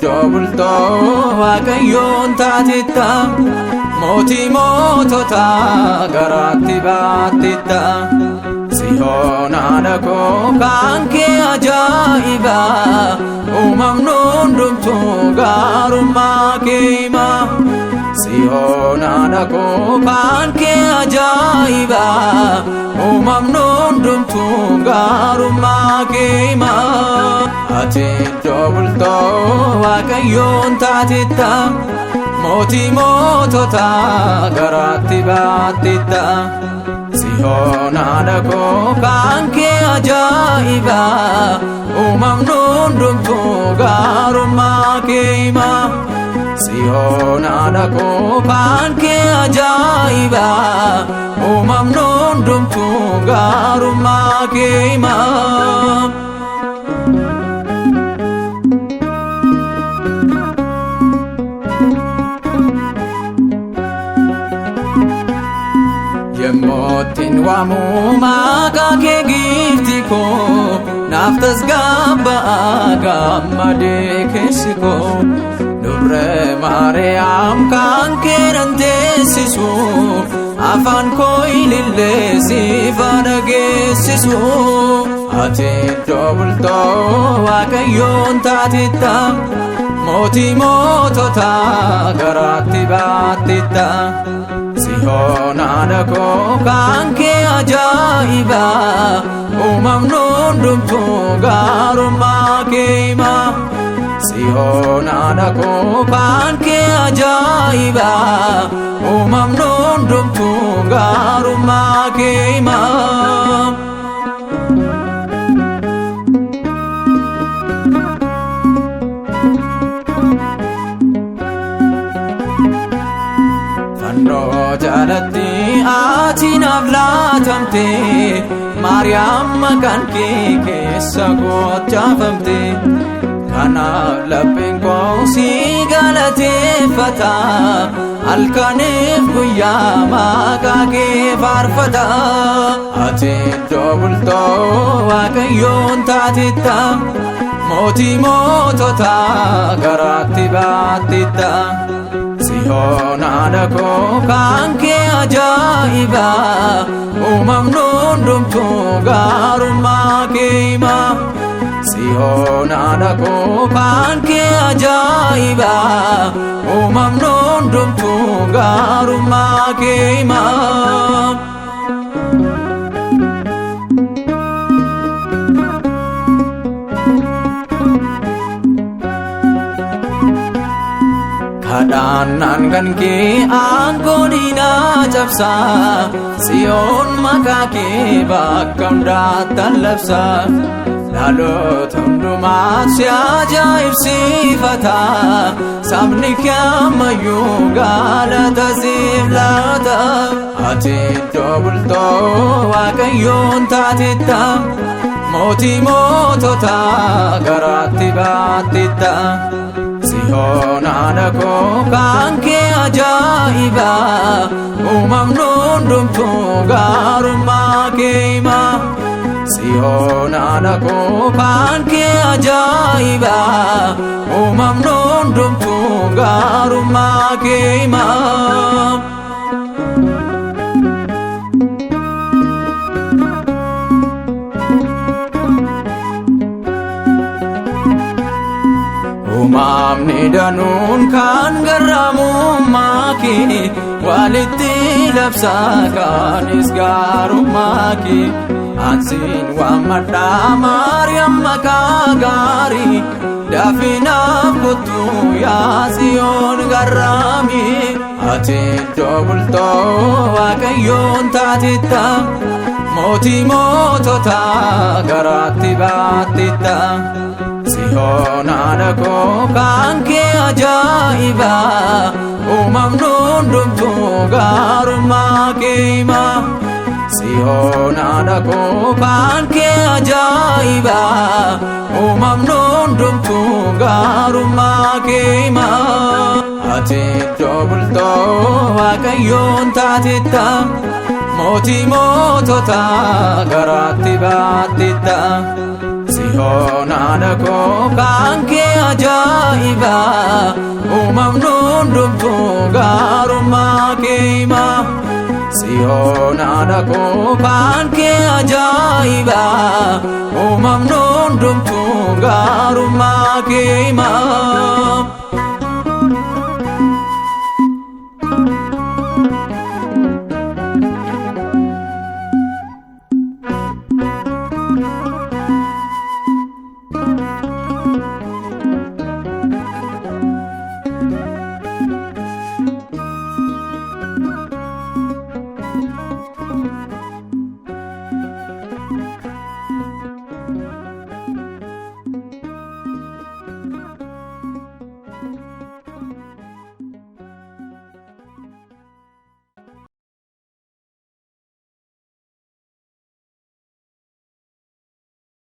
Dobulto Waaqayyoon taatetta mootii mootota garaatti baattetta Sihoon haadha koo kan kee ajaa'iba uumamni hundumtuu gaarummaa kee hima Sihoon haadha koo kan kee ajaa'iba uumamni hundumtuu gaarummaa kee hima Ati dobulto Waaqayyoon taatetta mootii mootota garaatti baattetta Sihoon haadha koo kan kee ajaa'iba uumamni hundumtuu gaarummaa kee hima Sihoon haadha koo kan kee ajaa'iba uumamni hundumtuu gaarummaa kee hima Yemmootiin waamuu maqaa kee gifti koo naaf tasgabba'a gammadee keessi koo Durree Maariyaam kan kee nan teessisu afaan koo ilillee siif dhageessisu Ati dobulto Waaqayyoon taatetta mootii mootota garaatti baattetta Sihoon haadha koo kan kee ajaa'iba uumamni hundumtuu gaarummaa kee hima Sihoon haadha koo kan kee ajaa'iba uumamni hundumtuu gaarummaa kee hima Jalatti ati naaf laatamte Maariyaam maqaan kee keessa gochaafamte Kanaaf lapheen koo si galateeffata halkaniif guyyaa maqaa kee faarfata Ati dobulto Waaqayyoon taatetta mootii mootota garaatti baattetta Sihoon haadha koo kan kee ajaa'iba uumamni hundumtuu gaarummaa kee hima Sihoon haadha koo kan kee ajaa'iba uumamni hundumtuu gaarummaa kee hima Kadhannaan kan kee aangoo diinaa cabsa Sihoon maqaa kee bakka hundaatti labsa Dhaloota hundumaatti si ajaa'ibsiifata sabni kee ammayyuu galata siif laata Ati dobulto Waaqayyoon taatetta mootii mootota garaatti baattetta Sihoon haadha koo kan kee ajaa'iba uumamni hundumtuu gaarummaa kee hima Sihoon haadha koo kan kee ajaa'iba uumamni hundumtuu gaarummaa kee hima Uumamni danuun kan garraamummaa kee walitti labsa kaanis gaarummaa kee Ansiin waammadhaa Maariyaam maqaa gaarii dafinaaf kottu yaa Tsiyoon garraami ati iddoo bultoo Waaqayyoon taatitta mootii mootota garaatti baattitta Tsiyoon haadha koo kan kee ajaa'iba uumamni hundumtuu gaarummaa kee hima Tsiyoon haadha koo kan kee ajaa'iba uumamni hundumtuu gaarummaa kee hima ati iddoo bultoo Waaqayyoon taatitta mootii mootota garaatti baattitta Tsiyoon haadha koo kan kee ajaa'iba uumamni hundumtuu gaarummaa kee hima Tsiyoon haadha koo kan kee ajaa'iba uumamni hundumtuu gaarummaa kee hima